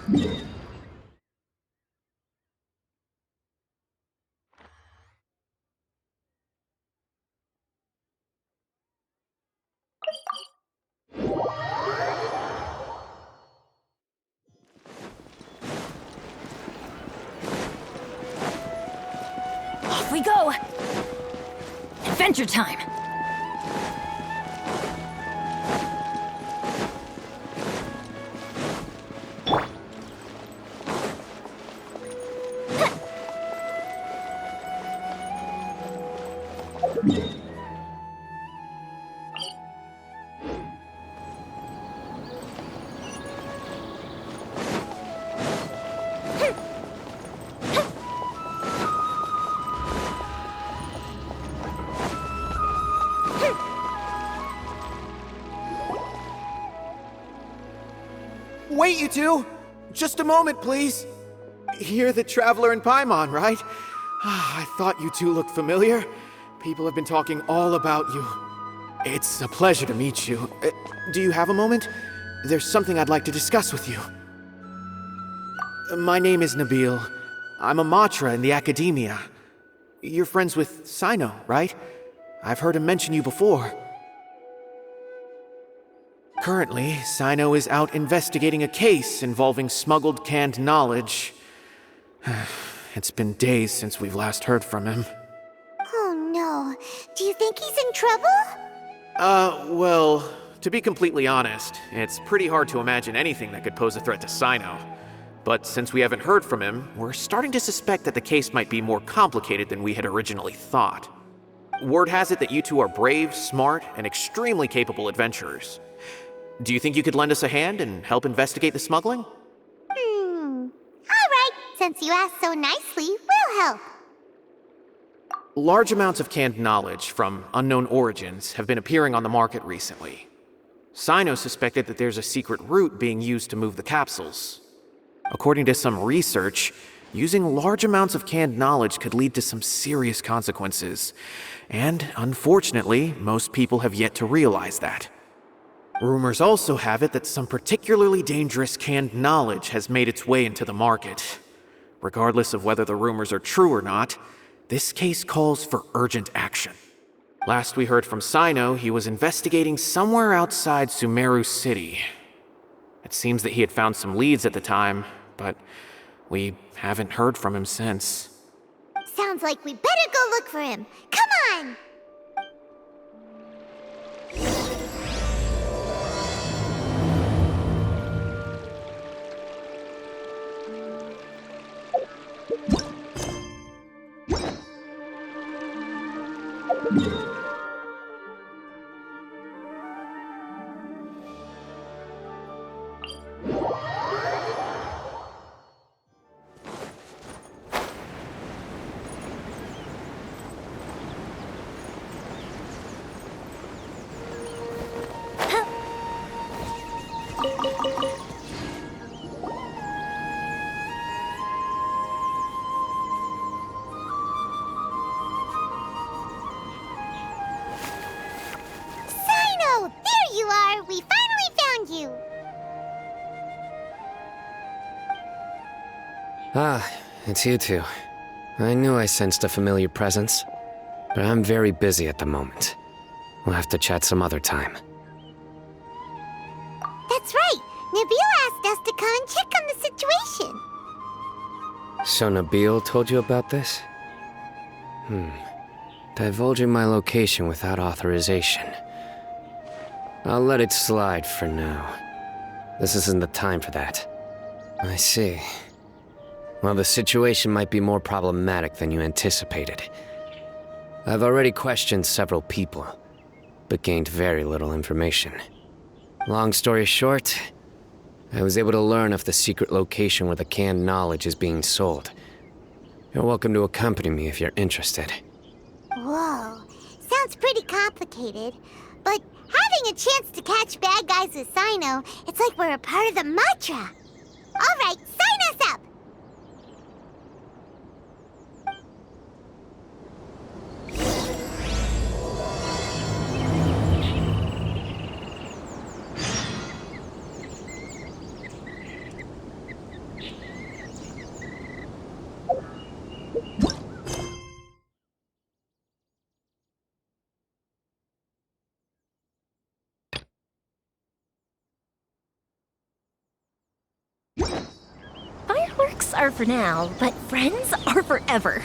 Off we go! Adventure time! Wait, you two! Just a moment, please. You're the Traveler in Paimon, right? I thought you two looked familiar. People have been talking all about you. It's a pleasure to meet you. Do you have a moment? There's something I'd like to discuss with you. My name is Nabil. I'm a Matra in the Academia. You're friends with Cyno, right? I've heard him mention you before. Currently, Cyno is out investigating a case involving smuggled canned knowledge. It's been days since we've last heard from him. Oh no. Do you think he's in trouble? Well, to be completely honest, it's pretty hard to imagine anything that could pose a threat to Cyno. But since we haven't heard from him, we're starting to suspect that the case might be more complicated than we had originally thought. Word has it that you two are brave, smart, and extremely capable adventurers. Do you think you could lend us a hand and help investigate the smuggling? Alright, since you asked so nicely, we'll help. Large amounts of canned knowledge from unknown origins have been appearing on the market recently. Cyno suspected that there's a secret route being used to move the capsules. According to some research, using large amounts of canned knowledge could lead to some serious consequences. And unfortunately, most people have yet to realize that. Rumors also have it that some particularly dangerous canned knowledge has made its way into the market. Regardless of whether the rumors are true or not, this case calls for urgent action. Last we heard from Cyno, he was investigating somewhere outside Sumeru City. It seems that he had found some leads at the time, but we haven't heard from him since. Sounds like we better go look for him. Come on! Cyno! There you are! We finally found you! Ah, it's you two. I knew I sensed a familiar presence, but I'm very busy at the moment. We'll have to chat some other time. That's right! Nabil asked us to come and check on the situation. So Nabil told you about this? Divulging my location without authorization. I'll let it slide for now. This isn't the time for that. I see. Well, the situation might be more problematic than you anticipated. I've already questioned several people, but gained very little information. Long story short, I was able to learn of the secret location where the canned knowledge is being sold. You're welcome to accompany me if you're interested. Whoa, sounds pretty complicated. But having a chance to catch bad guys with Cyno, it's like we're a part of the Matra. Alright, sign us up! are for now, but friends are forever.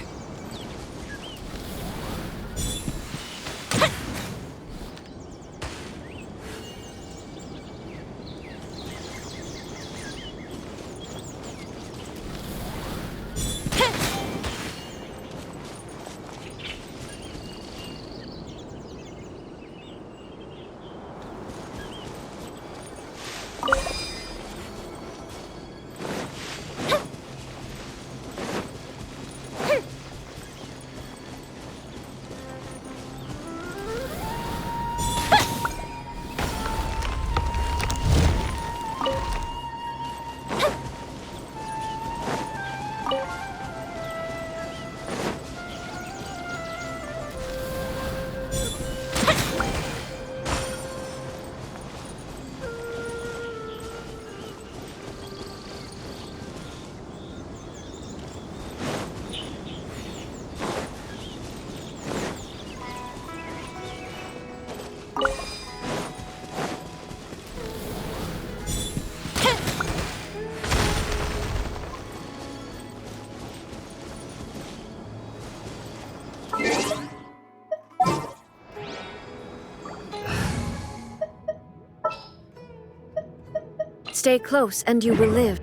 Stay close and you will live.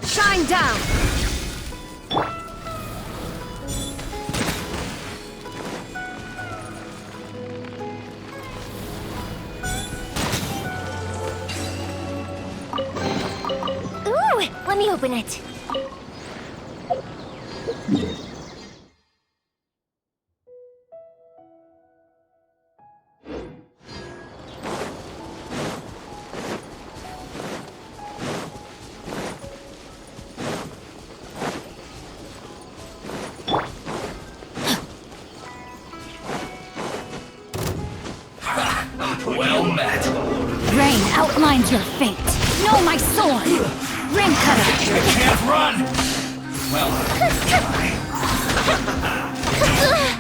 Shine down! Let me open it. Well met. Rain outlines your fate. Know my sword. Rim cutter. You can't run. Well,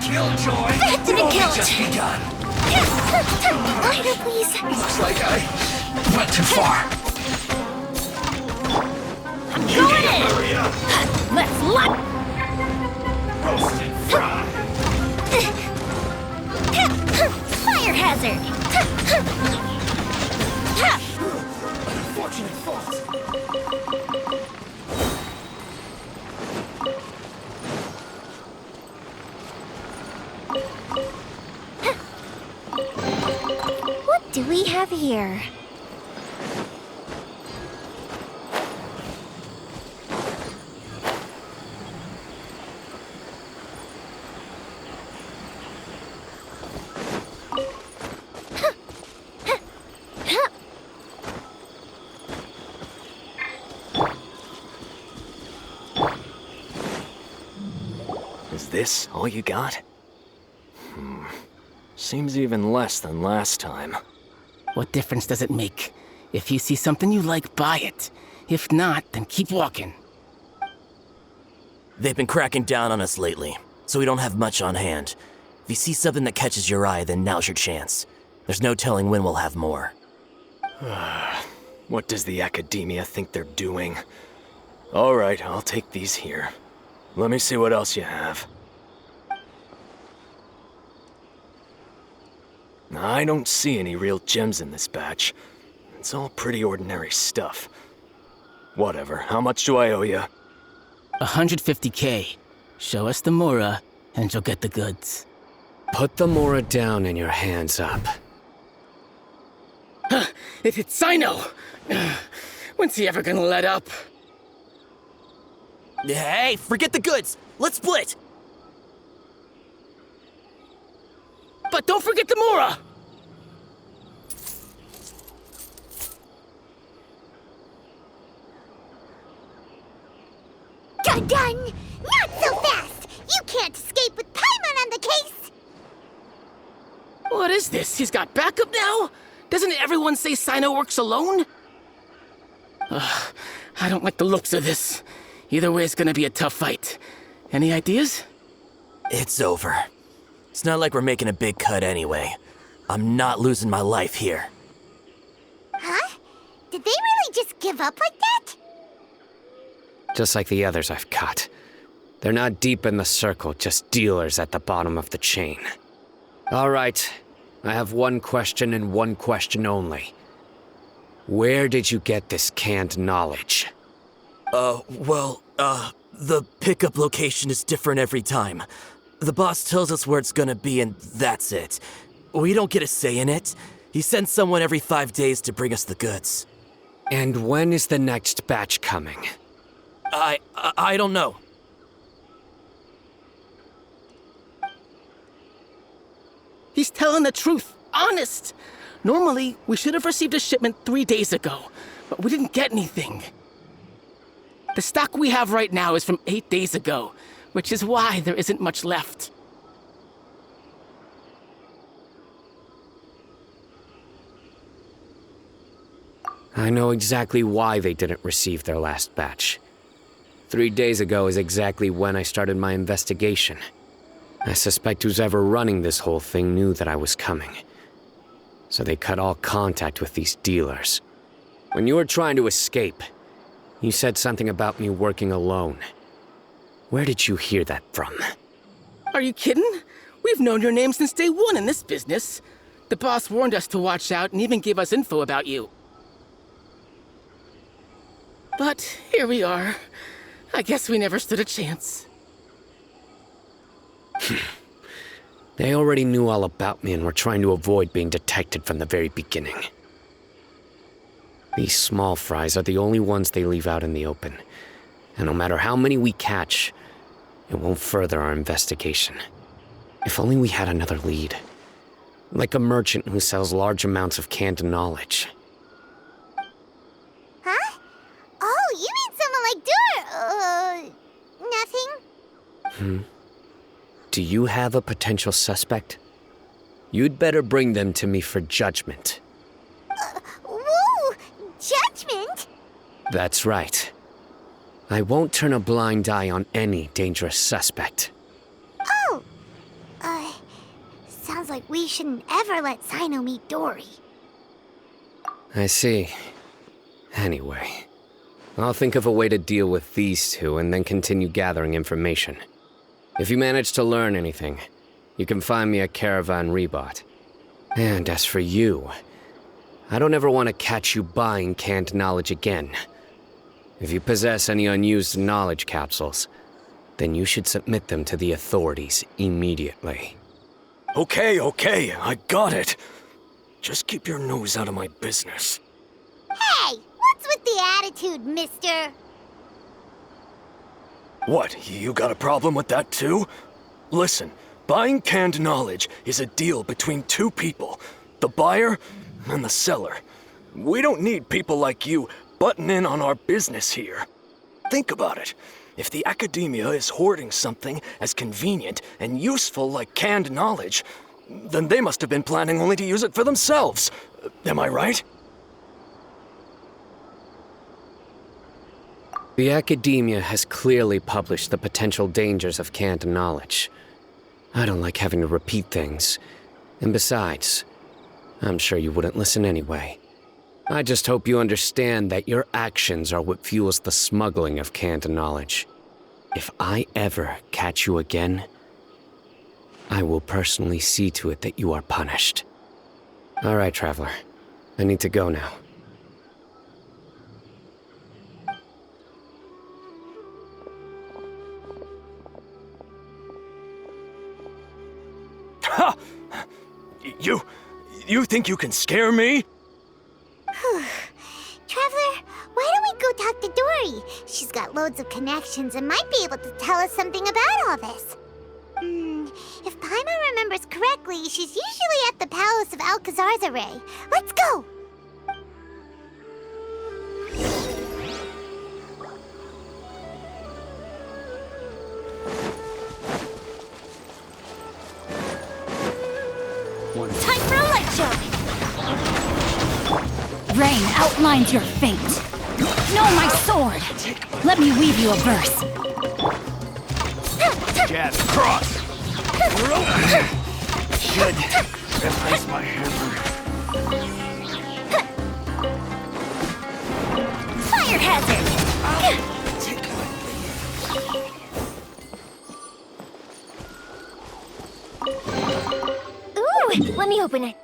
Killjoy. That didn't kill Just it. begun. Lighter, please. Looks like I went too far. I'm going in. Hurry up. Let's light. Roasted fried. Fire hazard. Unfortunate fault. What do we have here? Is this all you got? Seems even less than last time. What difference does it make? If you see something you like, buy it. If not, then keep walking. They've been cracking down on us lately, so we don't have much on hand. If you see something that catches your eye, then now's your chance. There's no telling when we'll have more. What does the Academia think they're doing? All right, I'll take these here. Let me see what else you have. I don't see any real gems in this batch. It's all pretty ordinary stuff. Whatever, how much do I owe you? 150K. Show us the Mora, and you'll get the goods. Put the Mora down and your hands up. It's Cyno! When's he ever gonna let up? Hey, forget the goods! Let's split! But don't forget the Mora! Done! Not so fast! You can't escape with Paimon on the case! What is this? He's got backup now? Doesn't everyone say Cyno works alone? I don't like the looks of this. Either way, it's gonna be a tough fight. Any ideas? It's over. It's not like we're making a big cut anyway. I'm not losing my life here. Huh? Did they really just give up like that? Just like the others I've caught. They're not deep in the circle, just dealers at the bottom of the chain. All right, I have one question and one question only. Where did you get this canned knowledge? The pickup location is different every time. The boss tells us where it's gonna be and that's it. We don't get a say in it. He sends someone every 5 days to bring us the goods. And when is the next batch coming? I don't know. He's telling the truth. Honest. Normally, we should have received a shipment 3 days ago, but we didn't get anything. The stock we have right now is from 8 days ago, which is why there isn't much left. I know exactly why they didn't receive their last batch. 3 days ago is exactly when I started my investigation. I suspect who's ever running this whole thing knew that I was coming. So they cut all contact with these dealers. When you were trying to escape, you said something about me working alone. Where did you hear that from? Are you kidding? We've known your name since day one in this business. The boss warned us to watch out and even gave us info about you. But here we are. I guess we never stood a chance. They already knew all about me and were trying to avoid being detected from the very beginning. These small fries are the only ones they leave out in the open. And no matter how many we catch, it won't further our investigation. If only we had another lead. Like a merchant who sells large amounts of canned knowledge. Huh? Oh, you mean someone like nothing? Do you have a potential suspect? You'd better bring them to me for judgment. Whoa! Judgment? That's right. I won't turn a blind eye on any dangerous suspect. Oh! Sounds like we shouldn't ever let Cyno meet Dory. I see. Anyway, I'll think of a way to deal with these two and then continue gathering information. If you manage to learn anything, you can find me at Caravan Rebot. And as for you, I don't ever want to catch you buying canned knowledge again. If you possess any unused knowledge capsules, then you should submit them to the authorities immediately. Okay, I got it. Just keep your nose out of my business. Hey! What's with the attitude, mister? What, you got a problem with that too? Listen, buying canned knowledge is a deal between two people, the buyer and the seller. We don't need people like you butting in on our business here. Think about it. If the academia is hoarding something as convenient and useful like canned knowledge, then they must have been planning only to use it for themselves. Am I right? The academia has clearly published the potential dangers of canned knowledge. I don't like having to repeat things. And besides, I'm sure you wouldn't listen anyway. I just hope you understand that your actions are what fuels the smuggling of canned knowledge. If I ever catch you again, I will personally see to it that you are punished. All right, Traveler. I need to go now. Ha! You think you can scare me? Traveler, why don't we go talk to Dory? She's got loads of connections and might be able to tell us something about all this. If Paimon remembers correctly, she's usually at the Palace of Alcazar's. Let's go! Time for a light show! Rain outlines your fate. Know my sword. Let me weave you a verse. Jab, cross! Should replace my hammer. Fire hazard! Ooh, let me open it.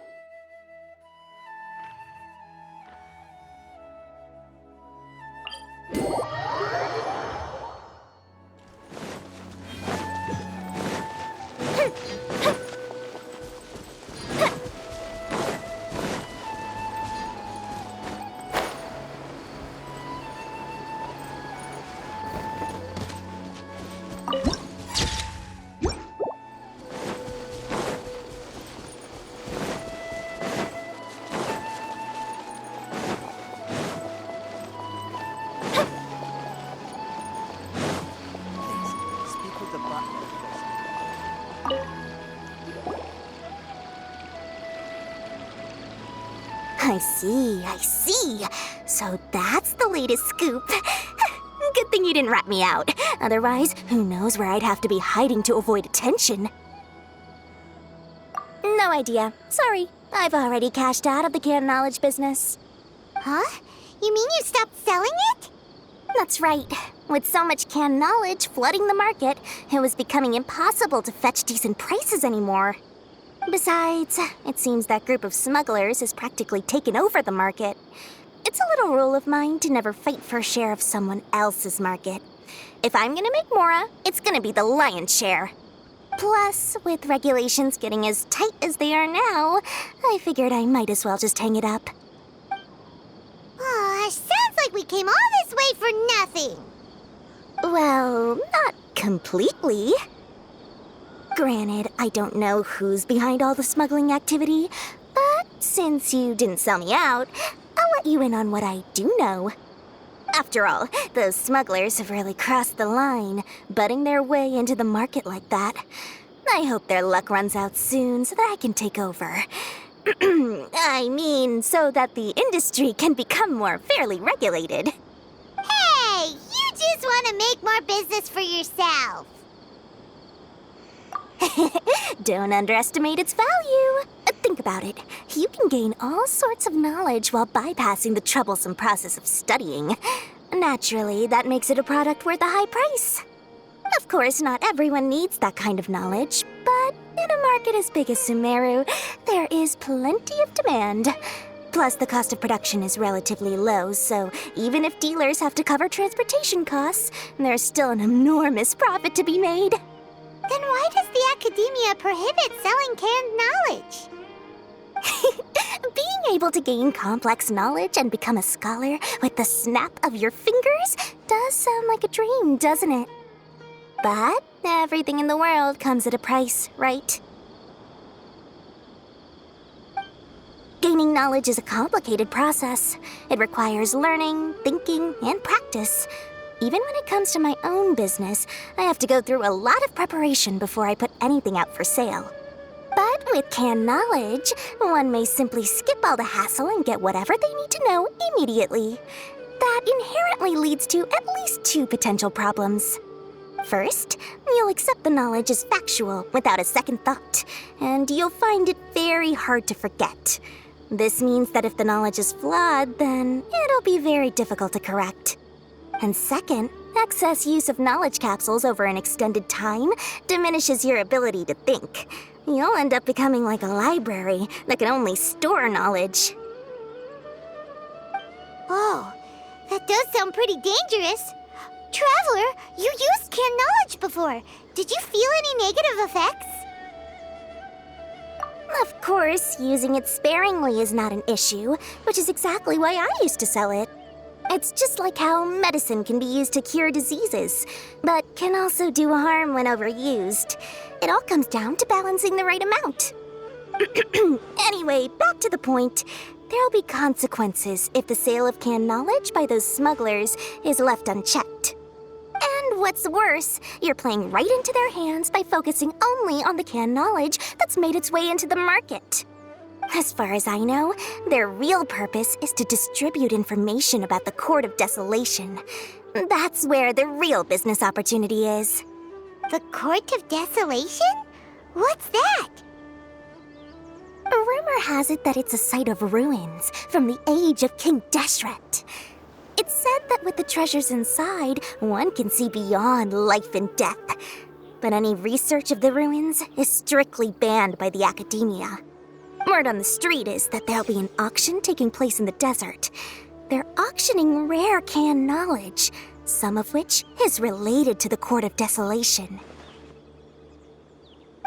I see. So that's the latest scoop. Good thing you didn't rat me out. Otherwise, who knows where I'd have to be hiding to avoid attention. No idea. Sorry. I've already cashed out of the canned knowledge business. Huh? You mean you stopped selling it? That's right. With so much canned knowledge flooding the market, it was becoming impossible to fetch decent prices anymore. Besides, it seems that group of smugglers has practically taken over the market. It's a little rule of mine to never fight for a share of someone else's market. If I'm gonna make Mora, it's gonna be the lion's share. Plus, with regulations getting as tight as they are now, I figured I might as well just hang it up. Aw, sounds like we came all this way for nothing. Well, not completely. Granted, I don't know who's behind all the smuggling activity, but since you didn't sell me out, I'll let you in on what I do know. After all, those smugglers have really crossed the line, butting their way into the market like that. I hope their luck runs out soon so that I can take over. I mean, so that the industry can become more fairly regulated. Hey, you just want to make more business for yourself. Don't underestimate its value. Think about it. You can gain all sorts of knowledge while bypassing the troublesome process of studying. Naturally, that makes it a product worth a high price. Of course, not everyone needs that kind of knowledge, but in a market as big as Sumeru, there is plenty of demand. Plus, the cost of production is relatively low, so even if dealers have to cover transportation costs, there's still an enormous profit to be made. Then why does the academia prohibit selling canned knowledge? Being able to gain complex knowledge and become a scholar with the snap of your fingers does sound like a dream, doesn't it? But everything in the world comes at a price, right? Gaining knowledge is a complicated process. It requires learning, thinking, and practice. Even when it comes to my own business, I have to go through a lot of preparation before I put anything out for sale. But with canned knowledge, one may simply skip all the hassle and get whatever they need to know immediately. That inherently leads to at least two potential problems. First, you'll accept the knowledge as factual without a second thought, and you'll find it very hard to forget. This means that if the knowledge is flawed, then it'll be very difficult to correct. And second, excess use of knowledge capsules over an extended time diminishes your ability to think. You'll end up becoming like a library that can only store knowledge. Oh, that does sound pretty dangerous. Traveler, you used canned knowledge before. Did you feel any negative effects? Of course, using it sparingly is not an issue, which is exactly why I used to sell it. It's just like how medicine can be used to cure diseases, but can also do harm when overused. It all comes down to balancing the right amount. Anyway, back to the point. There'll be consequences if the sale of canned knowledge by those smugglers is left unchecked. And what's worse, you're playing right into their hands by focusing only on the canned knowledge that's made its way into the market. As far as I know, their real purpose is to distribute information about the Court of Desolation. That's where the real business opportunity is. The Court of Desolation? What's that? A rumor has it that it's a site of ruins from the age of King Deshret. It's said that with the treasures inside, one can see beyond life and death. But any research of the ruins is strictly banned by the academia. Word on the street is that there'll be an auction taking place in the desert. They're auctioning rare canned knowledge, some of which is related to the Court of Desolation.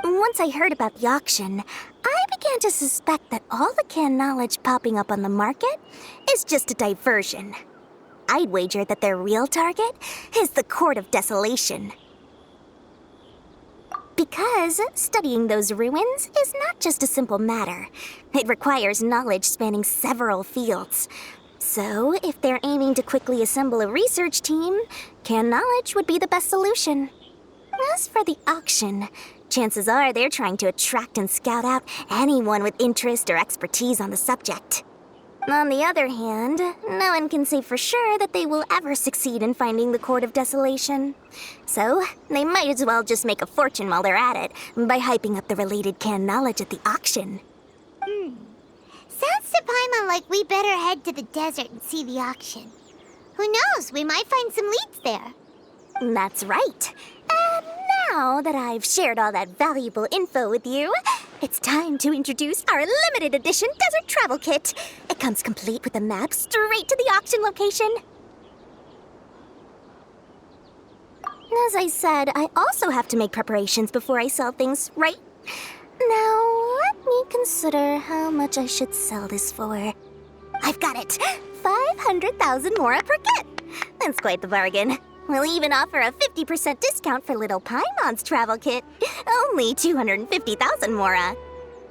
Once I heard about the auction, I began to suspect that all the canned knowledge popping up on the market is just a diversion. I'd wager that their real target is the Court of Desolation. Because studying those ruins is not just a simple matter. It requires knowledge spanning several fields. So, if they're aiming to quickly assemble a research team, canned knowledge would be the best solution. As for the auction, chances are they're trying to attract and scout out anyone with interest or expertise on the subject. On the other hand, no one can say for sure that they will ever succeed in finding the Court of Desolation. So, they might as well just make a fortune while they're at it by hyping up the related canned knowledge at the auction. Sounds to Paimon like we better head to the desert and see the auction. Who knows, we might find some leads there. That's right. And now that I've shared all that valuable info with you, it's time to introduce our limited edition desert travel kit. It comes complete with a map straight to the auction location. As I said, I also have to make preparations before I sell things, right? Now, let me consider how much I should sell this for. I've got it! 500,000 mora per kit! That's quite the bargain. We'll even offer a 50% discount for little Paimon's travel kit. Only 250,000 mora.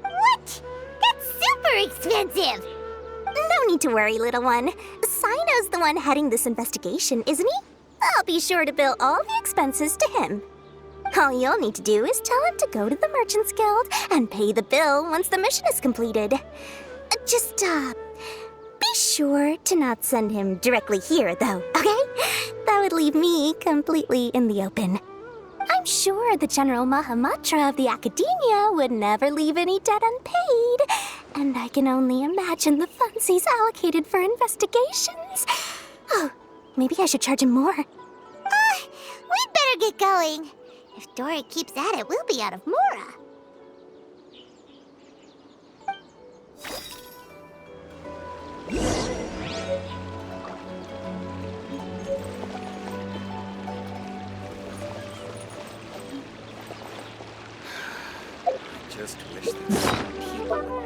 What? That's super expensive! No need to worry, little one. Cyno's the one heading this investigation, isn't he? I'll be sure to bill all the expenses to him. All you'll need to do is tell him to go to the Merchants Guild and pay the bill once the mission is completed. Just, be sure to not send him directly here, though, okay? That would leave me completely in the open. I'm sure the General Mahamatra of the Academia would never leave any debt unpaid, and I can only imagine the funds he's allocated for investigations. Oh, maybe I should charge him more. We'd better get going. If Dora keeps at it, we'll be out of mora. Just wish there were some people.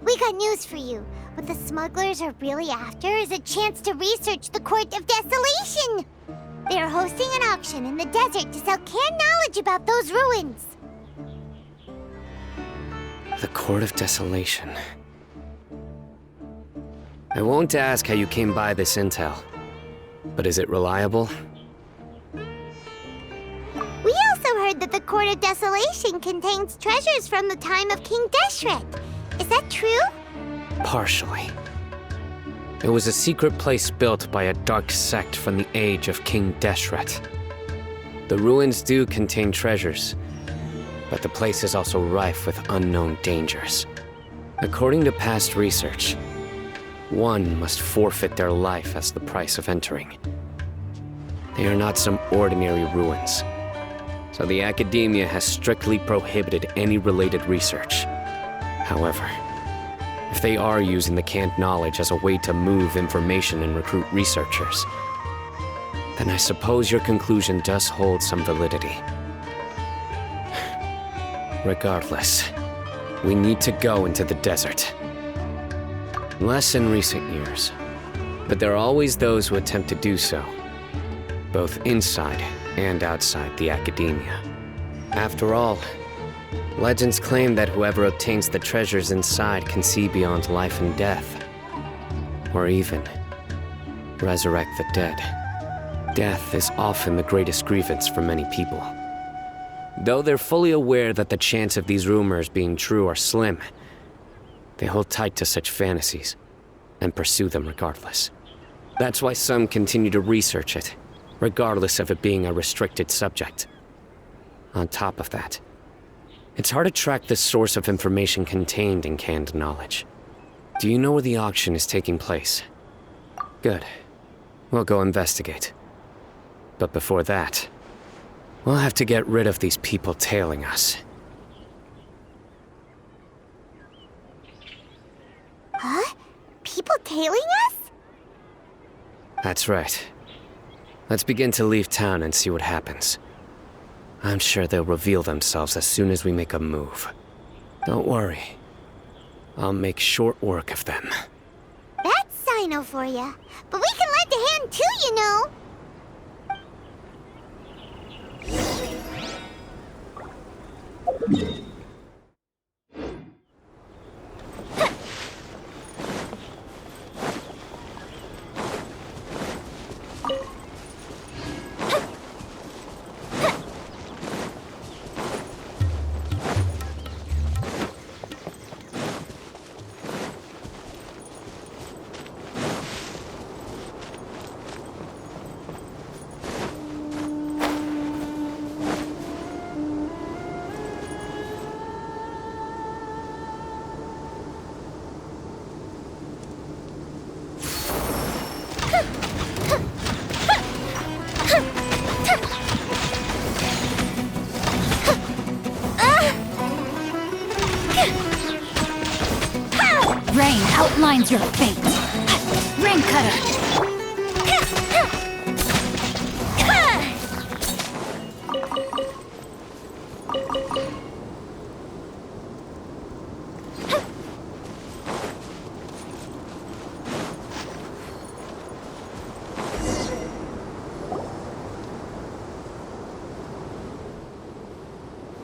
We got news for you. What the smugglers are really after is a chance to research the Court of Desolation. They are hosting an auction in the desert to sell canned knowledge about those ruins. The Court of Desolation. I won't ask how you came by this intel, but is it reliable? We also heard that the Court of Desolation contains treasures from the time of King Deshret. Is that true? Partially. It was a secret place built by a dark sect from the age of King Deshret. The ruins do contain treasures, but the place is also rife with unknown dangers. According to past research, one must forfeit their life as the price of entering. They are not some ordinary ruins, so the Academia has strictly prohibited any related research. However, If they are using the canned knowledge as a way to move information and recruit researchers, then I suppose your conclusion does hold some validity. Regardless, we need to go into the desert. Less in recent years, but there are always those who attempt to do so, both inside and outside the academia. After all, legends claim that whoever obtains the treasures inside can see beyond life and death, or even resurrect the dead. Death is often the greatest grievance for many people. Though they're fully aware that the chance of these rumors being true are slim, they hold tight to such fantasies and pursue them regardless. That's why some continue to research it, regardless of it being a restricted subject. On top of that, it's hard to track the source of information contained in canned knowledge. Do you know where the auction is taking place? Good. We'll go investigate. But before that, we'll have to get rid of these people tailing us. Huh? People tailing us? That's right. Let's begin to leave town and see what happens. I'm sure they'll reveal themselves as soon as we make a move. Don't worry. I'll make short work of them. That's Cyno for ya. But we can lend a hand too, you know. Rain outlines your fate. Rain cutter.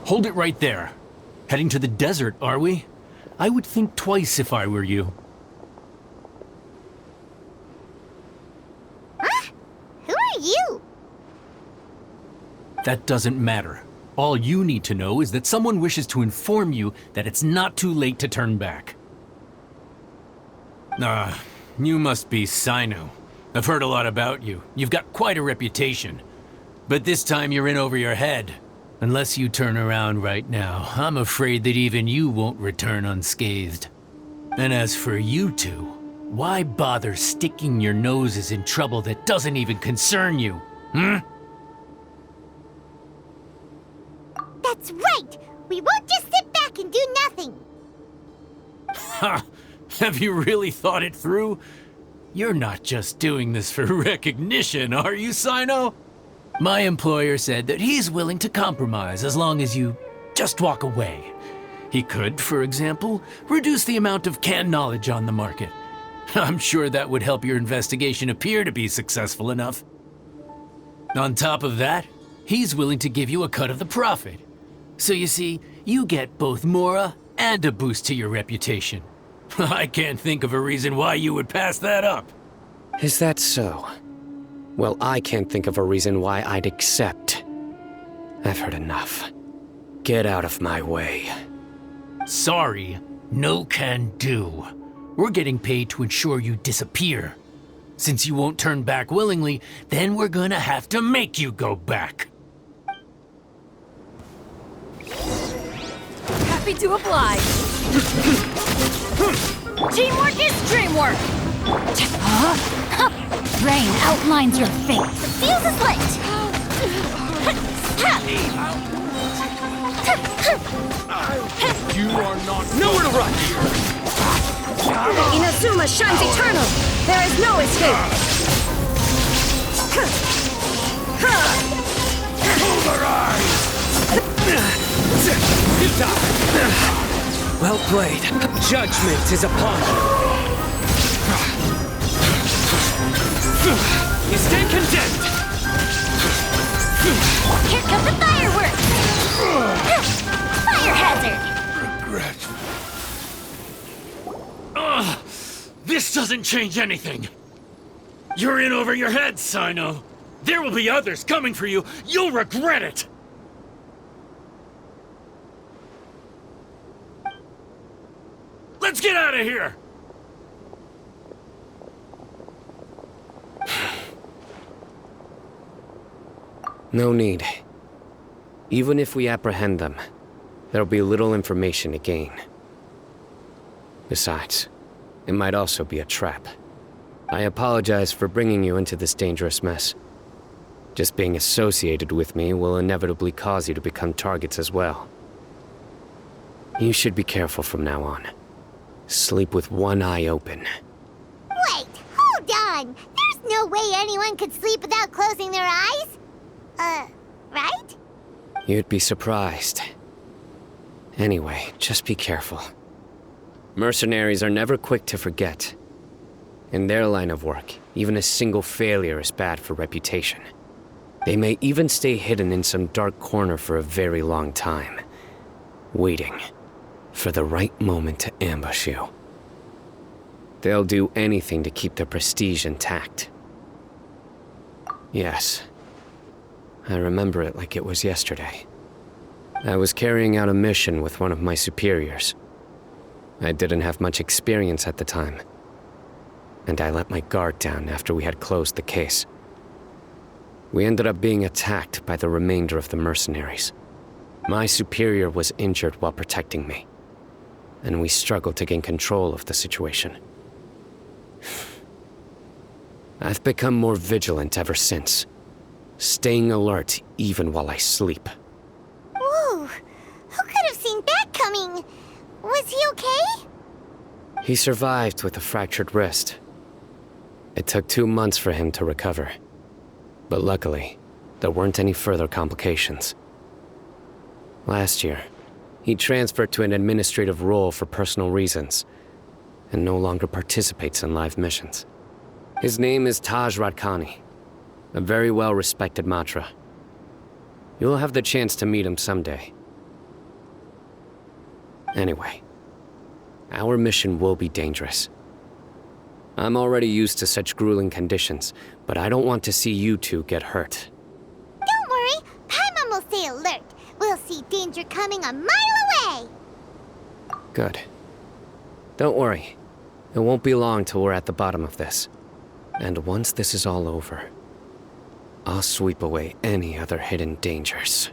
Hold it right there. Heading to the desert, are we? I would think twice if I were you. Huh? Who are you? That doesn't matter. All you need to know is that someone wishes to inform you that it's not too late to turn back. You must be Cyno. I've heard a lot about you. You've got quite a reputation. But this time you're in over your head. Unless you turn around right now, I'm afraid that even you won't return unscathed. And as for you two, why bother sticking your noses in trouble that doesn't even concern you, hmm? That's right! We won't just sit back and do nothing! Ha! Have you really thought it through? You're not just doing this for recognition, are you, Cyno? My employer said that he's willing to compromise as long as you just walk away. He could, for example, reduce the amount of canned knowledge on the market. I'm sure that would help your investigation appear to be successful enough. On top of that, he's willing to give you a cut of the profit. So you see, you get both Mora and a boost to your reputation. I can't think of a reason why you would pass that up. Is that so? Well, I can't think of a reason why I'd accept. I've heard enough. Get out of my way. Sorry, no can do. We're getting paid to ensure you disappear. Since you won't turn back willingly, then we're gonna have to make you go back. Happy to oblige. Teamwork is dreamwork. Rain outlines your fate. The fuse is lit! You are not nowhere to run. Inazuma shines eternal! There is no escape! Well played. Judgment is upon you. You stand condemned! Here come the fireworks! Fire hazard! Ugh, this doesn't change anything. You're in over your head, Cyno. There will be others coming for you. You'll regret it. Let's get out of here! No need. Even if we apprehend them, there'll be little information to gain. Besides, it might also be a trap. I apologize for bringing you into this dangerous mess. Just being associated with me will inevitably cause you to become targets as well. You should be careful from now on. Sleep with one eye open. Wait, hold on! There's no way anyone could sleep without closing their eyes? Right? You'd be surprised. Anyway, just be careful. Mercenaries are never quick to forget. In their line of work, even a single failure is bad for reputation. They may even stay hidden in some dark corner for a very long time, waiting for the right moment to ambush you. They'll do anything to keep their prestige intact. Yes, I remember it like it was yesterday. I was carrying out a mission with one of my superiors. I didn't have much experience at the time, and I let my guard down after we had closed the case. We ended up being attacked by the remainder of the mercenaries. My superior was injured while protecting me, and we struggled to gain control of the situation. I've become more vigilant ever since, staying alert even while I sleep. Whoa! Who could have seen that coming? Was he okay? He survived with a fractured wrist. It took 2 months for him to recover. But luckily, there weren't any further complications. Last year, he transferred to an administrative role for personal reasons, and no longer participates in live missions. His name is Taj Radkani, a very well-respected Matra. You'll have the chance to meet him someday. Anyway, our mission will be dangerous. I'm already used to such grueling conditions, but I don't want to see you two get hurt. Don't worry, Paimon will stay alert. We'll see danger coming a mile away! Good. Don't worry. It won't be long till we're at the bottom of this. And once this is all over, I'll sweep away any other hidden dangers.